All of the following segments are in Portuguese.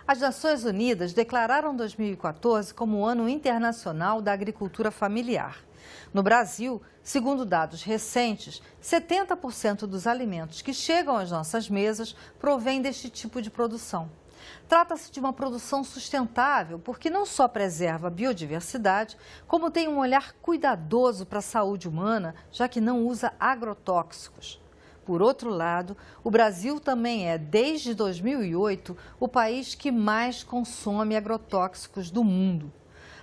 As Nações Unidas declararam 2014 como o Ano Internacional da Agricultura Familiar. No Brasil, segundo dados recentes, 70% dos alimentos que chegam às nossas mesas provêm deste tipo de produção. Trata-se de uma produção sustentável, porque não só preserva a biodiversidade, como tem um olhar cuidadoso para a saúde humana, já que não usa agrotóxicos. Por outro lado, o Brasil também é, desde 2008, o país que mais consome agrotóxicos do mundo.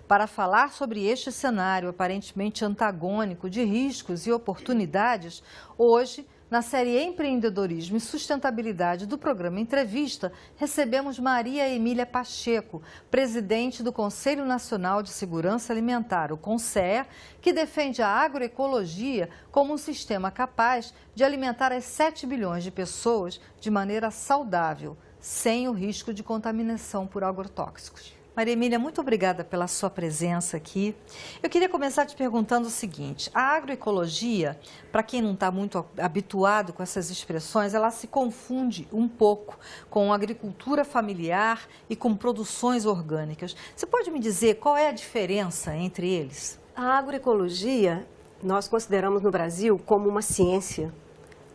Para falar sobre este cenário aparentemente antagônico de riscos e oportunidades, hoje, na série Empreendedorismo e Sustentabilidade do programa Entrevista, recebemos Maria Emília Pacheco, presidente do Conselho Nacional de Segurança Alimentar, o CONSEA, que defende a agroecologia como um sistema capaz de alimentar as 7 bilhões de pessoas de maneira saudável, sem o risco de contaminação por agrotóxicos. Maria Emília, muito obrigada pela sua presença aqui. Eu queria começar te perguntando o seguinte: a agroecologia, para quem não está muito habituado com essas expressões, ela se confunde um pouco com agricultura familiar e com produções orgânicas. Você pode me dizer qual é a diferença entre eles? A agroecologia, nós consideramos no Brasil como uma ciência,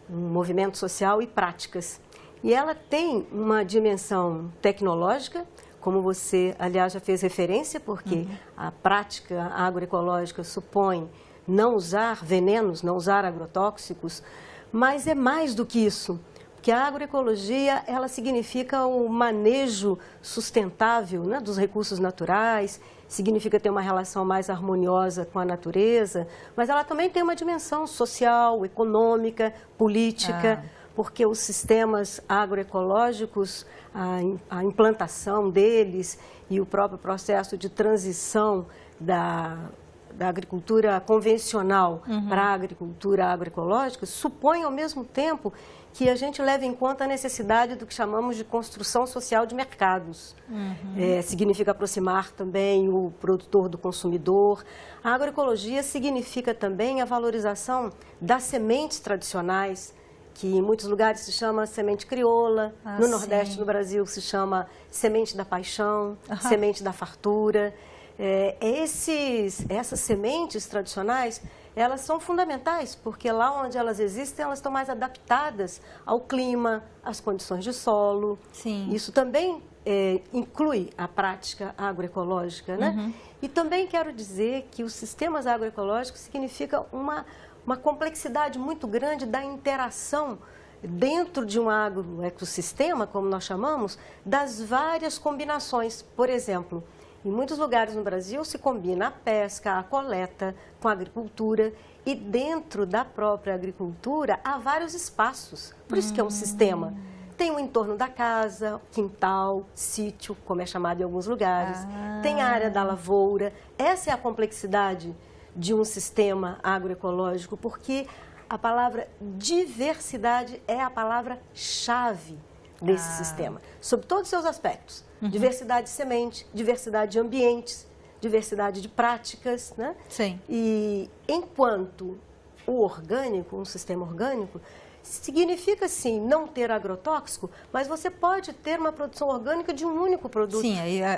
um movimento social e práticas. E ela tem uma dimensão tecnológica, como você, aliás, já fez referência, porque a prática agroecológica supõe não usar venenos, não usar agrotóxicos, mas é mais do que isso, porque a agroecologia, ela significa o manejo sustentável, né, dos recursos naturais, significa ter uma relação mais harmoniosa com a natureza, mas ela também tem uma dimensão social, econômica, política, porque os sistemas agroecológicos, a implantação deles e o próprio processo de transição da agricultura convencional para a agricultura agroecológica supõe, ao mesmo tempo, que a gente leve em conta a necessidade do que chamamos de construção social de mercados. Significa aproximar também o produtor do consumidor. A agroecologia significa também a valorização das sementes tradicionais, que em muitos lugares se chama semente crioula, no Nordeste do Brasil se chama semente da paixão, semente da fartura. Essas sementes tradicionais, elas são fundamentais, porque lá onde elas existem, elas estão mais adaptadas ao clima, às condições de solo. Isso também inclui a prática agroecológica, né? E também quero dizer que os sistemas agroecológicos significam uma complexidade muito grande da interação dentro de um agroecossistema, como nós chamamos, das várias combinações. Por exemplo, em muitos lugares no Brasil se combina a pesca, a coleta com a agricultura, e dentro da própria agricultura há vários espaços, por isso que é um sistema. Tem o entorno da casa, quintal, sítio, como é chamado em alguns lugares, tem a área da lavoura. Essa é a complexidade de um sistema agroecológico, porque a palavra diversidade é a palavra-chave desse sistema, sob todos os seus aspectos. Diversidade de semente, diversidade de ambientes, diversidade de práticas, né? E enquanto o orgânico, um sistema orgânico, significa, sim, não ter agrotóxico, mas você pode ter uma produção orgânica de um único produto.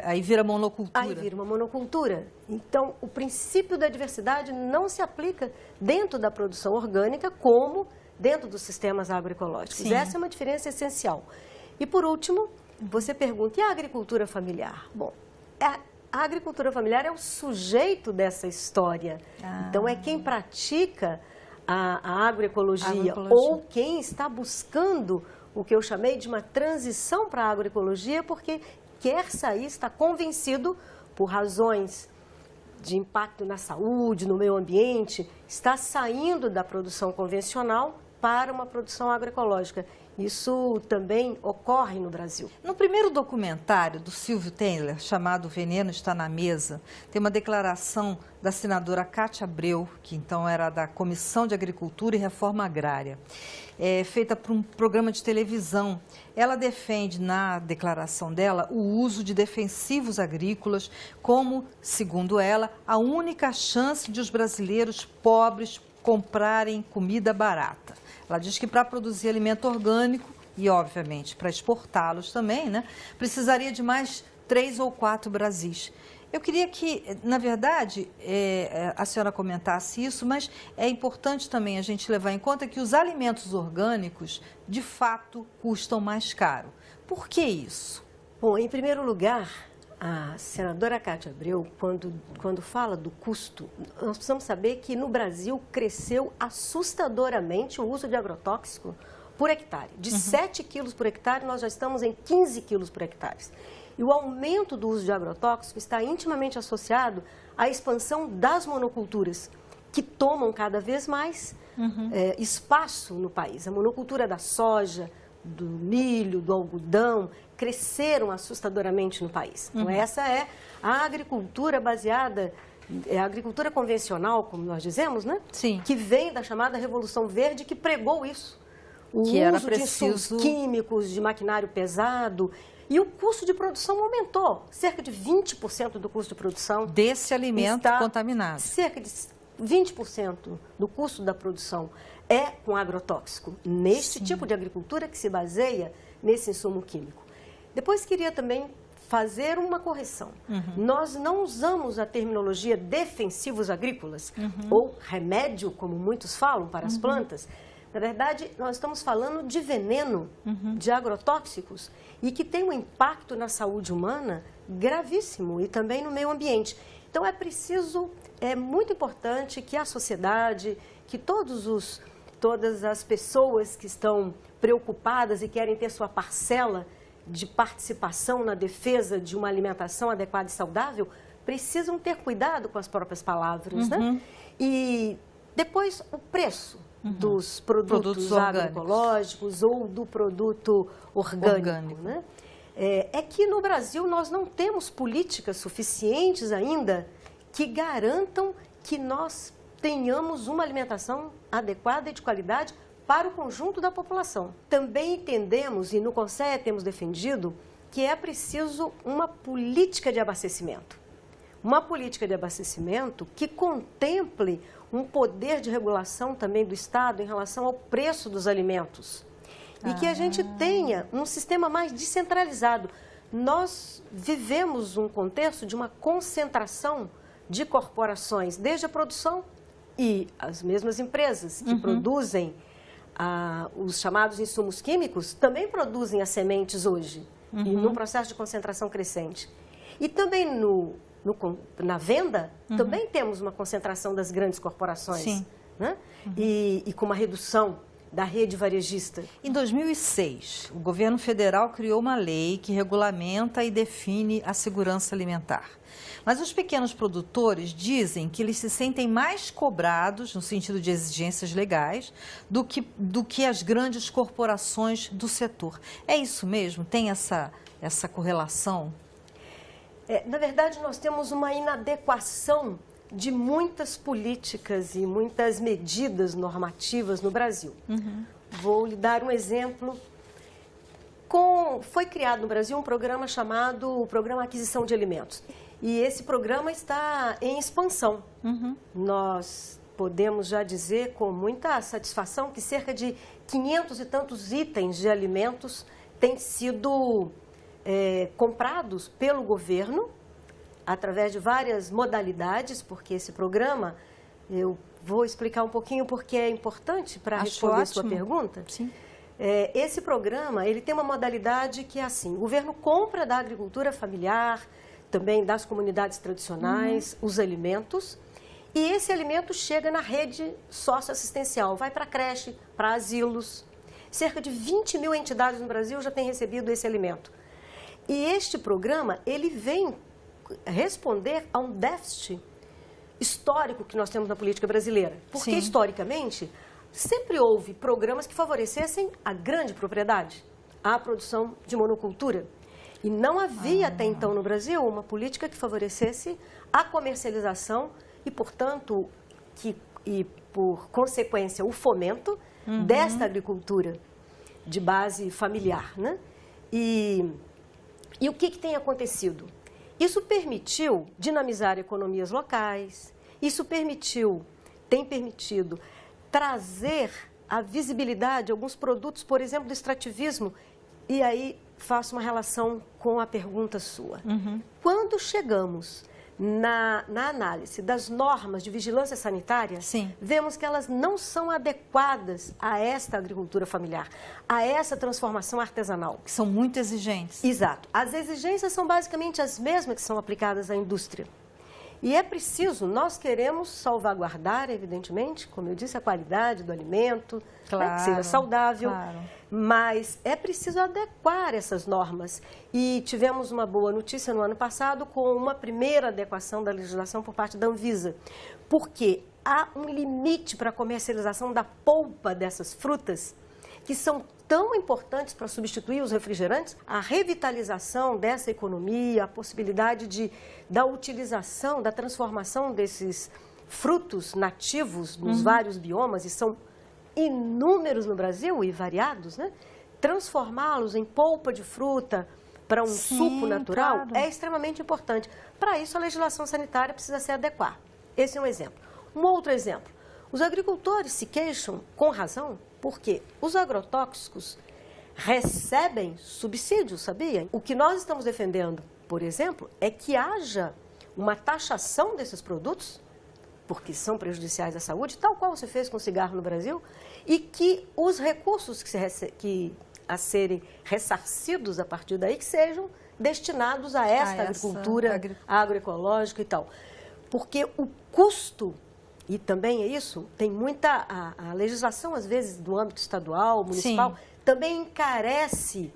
Aí vira monocultura. Aí vira uma monocultura. Então, o princípio da diversidade não se aplica dentro da produção orgânica como dentro dos sistemas agroecológicos. Essa é uma diferença essencial. E, por último, você pergunta, e a agricultura familiar? Bom, a agricultura familiar é o sujeito dessa história. Então, é quem pratica a agroecologia, ou quem está buscando o que eu chamei de uma transição para a agroecologia, porque quer sair, está convencido, por razões de impacto na saúde, no meio ambiente, está saindo da produção convencional para uma produção agroecológica. Isso também ocorre no Brasil. No primeiro documentário do Silvio Tendler, chamado Veneno Está na Mesa, tem uma declaração da senadora Cátia Abreu, que então era da Comissão de Agricultura e Reforma Agrária, feita por um programa de televisão. Ela defende, na declaração dela, o uso de defensivos agrícolas como, segundo ela, a única chance de os brasileiros pobres comprarem comida barata. Ela diz que para produzir alimento orgânico e, obviamente, para exportá-los também, né, precisaria de mais 3 ou 4 Brasis. Eu queria que, na verdade, a senhora comentasse isso, mas é importante também a gente levar em conta que os alimentos orgânicos, de fato, custam mais caro. Por que isso? Bom, em primeiro lugar, a senadora Cátia Abreu, quando fala do custo, nós precisamos saber que no Brasil cresceu assustadoramente o uso de agrotóxico por hectare. De 7 quilos por hectare, nós já estamos em 15 quilos por hectare. E o aumento do uso de agrotóxico está intimamente associado à expansão das monoculturas, que tomam cada vez mais espaço no país. A monocultura da soja, do milho, do algodão, cresceram assustadoramente no país. Então, essa é a agricultura baseada, é a agricultura convencional, como nós dizemos, né? Sim. Que vem da chamada Revolução Verde, que pregou isso. O que era uso preciso... de insumos químicos, de maquinário pesado. E o custo de produção aumentou. Cerca de 20% do custo de produção desse alimento contaminado. Cerca de 20% do custo da produção é com agrotóxico, neste tipo de agricultura que se baseia nesse insumo químico. Depois queria também fazer uma correção. Nós não usamos a terminologia defensivos agrícolas, ou remédio, como muitos falam, para as plantas. Na verdade, nós estamos falando de veneno, de agrotóxicos, e que tem um impacto na saúde humana gravíssimo e também no meio ambiente. Então, é muito importante que a sociedade, que todas as pessoas que estão preocupadas e querem ter sua parcela de participação na defesa de uma alimentação adequada e saudável, precisam ter cuidado com as próprias palavras, né? E depois, o preço dos produtos agroecológicos ou do produto orgânico. Né? É que no Brasil nós não temos políticas suficientes ainda que garantam que nós tenhamos uma alimentação adequada e de qualidade para o conjunto da população. Também entendemos, e no Conselho temos defendido, que é preciso uma política de abastecimento. Uma política de abastecimento que contemple um poder de regulação também do Estado em relação ao preço dos alimentos. E que a gente tenha um sistema mais descentralizado. Nós vivemos um contexto de uma concentração de corporações, desde a produção e as mesmas empresas que produzem os chamados insumos químicos, também produzem as sementes hoje, e num processo de concentração crescente. E também na venda, também temos uma concentração das grandes corporações, né? E com uma redução da rede varejista. Em 2006, o governo federal criou uma lei que regulamenta e define a segurança alimentar. Mas os pequenos produtores dizem que eles se sentem mais cobrados, no sentido de exigências legais, do que as grandes corporações do setor. É isso mesmo? Tem essa correlação? Na verdade, nós temos uma inadequação de muitas políticas e muitas medidas normativas no Brasil. Vou lhe dar um exemplo. Foi criado no Brasil um programa chamado o Programa Aquisição de Alimentos. E esse programa está em expansão. Nós podemos já dizer com muita satisfação que cerca de 500 e tantos itens de alimentos têm sido comprados pelo governo através de várias modalidades, porque esse programa, eu vou explicar um pouquinho porque é importante para responder a sua pergunta. Sim. Esse programa, ele tem uma modalidade que é assim, o governo compra da agricultura familiar, também das comunidades tradicionais, os alimentos, e esse alimento chega na rede socioassistencial, vai para creche, para asilos. Cerca de 20 mil entidades no Brasil já têm recebido esse alimento. E este programa, ele vem responder a um déficit histórico que nós temos na política brasileira. Porque, historicamente, sempre houve programas que favorecessem a grande propriedade, a produção de monocultura. E não havia até então no Brasil uma política que favorecesse a comercialização e, portanto, por consequência, o fomento desta agricultura de base familiar, né? E o que tem acontecido? Isso permitiu dinamizar economias locais, isso tem permitido trazer a visibilidade, alguns produtos, por exemplo, do extrativismo, e aí faço uma relação com a pergunta sua. Quando chegamos na análise das normas de vigilância sanitária, Sim. vemos que elas não são adequadas a esta agricultura familiar, a essa transformação artesanal. Que são muito exigentes. Exato. As exigências são basicamente as mesmas que são aplicadas à indústria. E é preciso, nós queremos salvaguardar, evidentemente, como eu disse, a qualidade do alimento, Claro, né, que seja saudável, claro. mas é preciso adequar essas normas. E tivemos uma boa notícia no ano passado com uma primeira adequação da legislação por parte da Anvisa, porque há um limite para a comercialização da polpa dessas frutas, que são tão importantes para substituir os refrigerantes. A revitalização dessa economia, a possibilidade da utilização, da transformação desses frutos nativos nos vários biomas, e são inúmeros no Brasil e variados, né? Transformá-los em polpa de fruta para um suco natural, claro, é extremamente importante. Para isso, a legislação sanitária precisa se adequar. Esse é um exemplo. Um outro exemplo. Os agricultores se queixam, com razão, porque os agrotóxicos recebem subsídios, sabia? O que nós estamos defendendo, por exemplo, é que haja uma taxação desses produtos, porque são prejudiciais à saúde, tal qual você fez com o cigarro no Brasil, e que os recursos a serem ressarcidos a partir daí, que sejam destinados a esta agricultura agroecológica e tal. Porque o custo, e também é isso, tem muita... A legislação, às vezes, do âmbito estadual, municipal, Sim. também encarece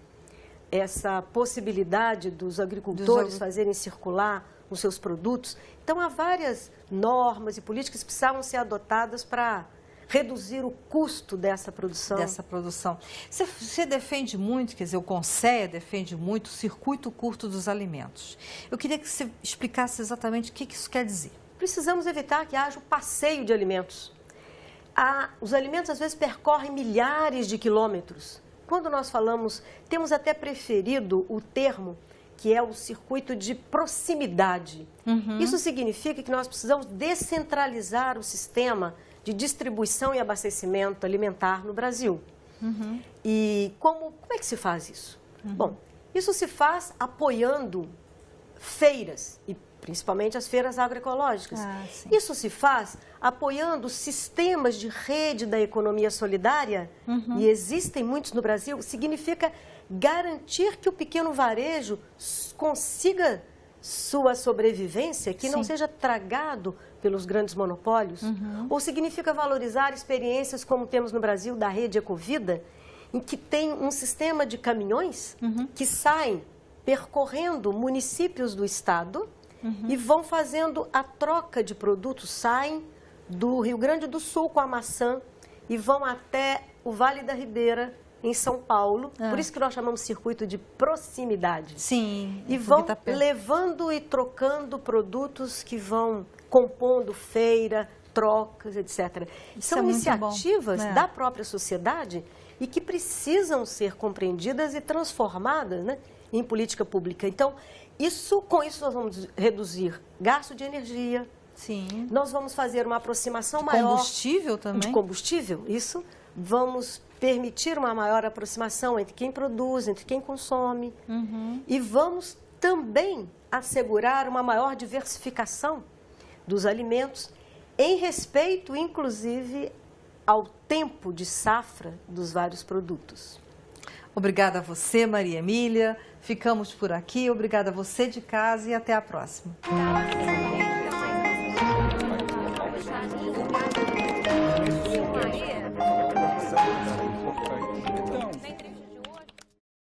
essa possibilidade dos agricultores fazerem circular os seus produtos. Então, há várias normas e políticas que precisavam ser adotadas para reduzir o custo dessa produção. Você defende muito, quer dizer, o CONSEA defende muito o circuito curto dos alimentos. Eu queria que você explicasse exatamente o que isso quer dizer. Precisamos evitar que haja o passeio de alimentos. Os alimentos, às vezes, percorrem milhares de quilômetros. Quando nós falamos, temos até preferido o termo que é o circuito de proximidade. Isso significa que nós precisamos descentralizar o sistema de distribuição e abastecimento alimentar no Brasil. E como é que se faz isso? Bom, isso se faz apoiando feiras, e principalmente as feiras agroecológicas. Isso se faz apoiando sistemas de rede da economia solidária, e existem muitos no Brasil. Significa garantir que o pequeno varejo consiga sua sobrevivência, que não seja tragado pelos grandes monopólios. Ou significa valorizar experiências como temos no Brasil da rede Ecovida, em que tem um sistema de caminhões que saem percorrendo municípios do estado e vão fazendo a troca de produtos, saem do Rio Grande do Sul com a maçã e vão até o Vale da Ribeira, em São Paulo, por isso que nós chamamos circuito de proximidade. Sim. E vão levando e trocando produtos que vão compondo feira, trocas, etc. São iniciativas da própria sociedade e que precisam ser compreendidas e transformadas, né, em política pública. Então, com isso nós vamos reduzir gasto de energia. Sim. Nós vamos fazer uma aproximação maior. Combustível também. De combustível, isso. Vamos permitir uma maior aproximação entre quem produz, entre quem consome. E vamos também assegurar uma maior diversificação dos alimentos, em respeito, inclusive, ao tempo de safra dos vários produtos. Obrigada a você, Maria Emília. Ficamos por aqui. Obrigada a você de casa e até a próxima.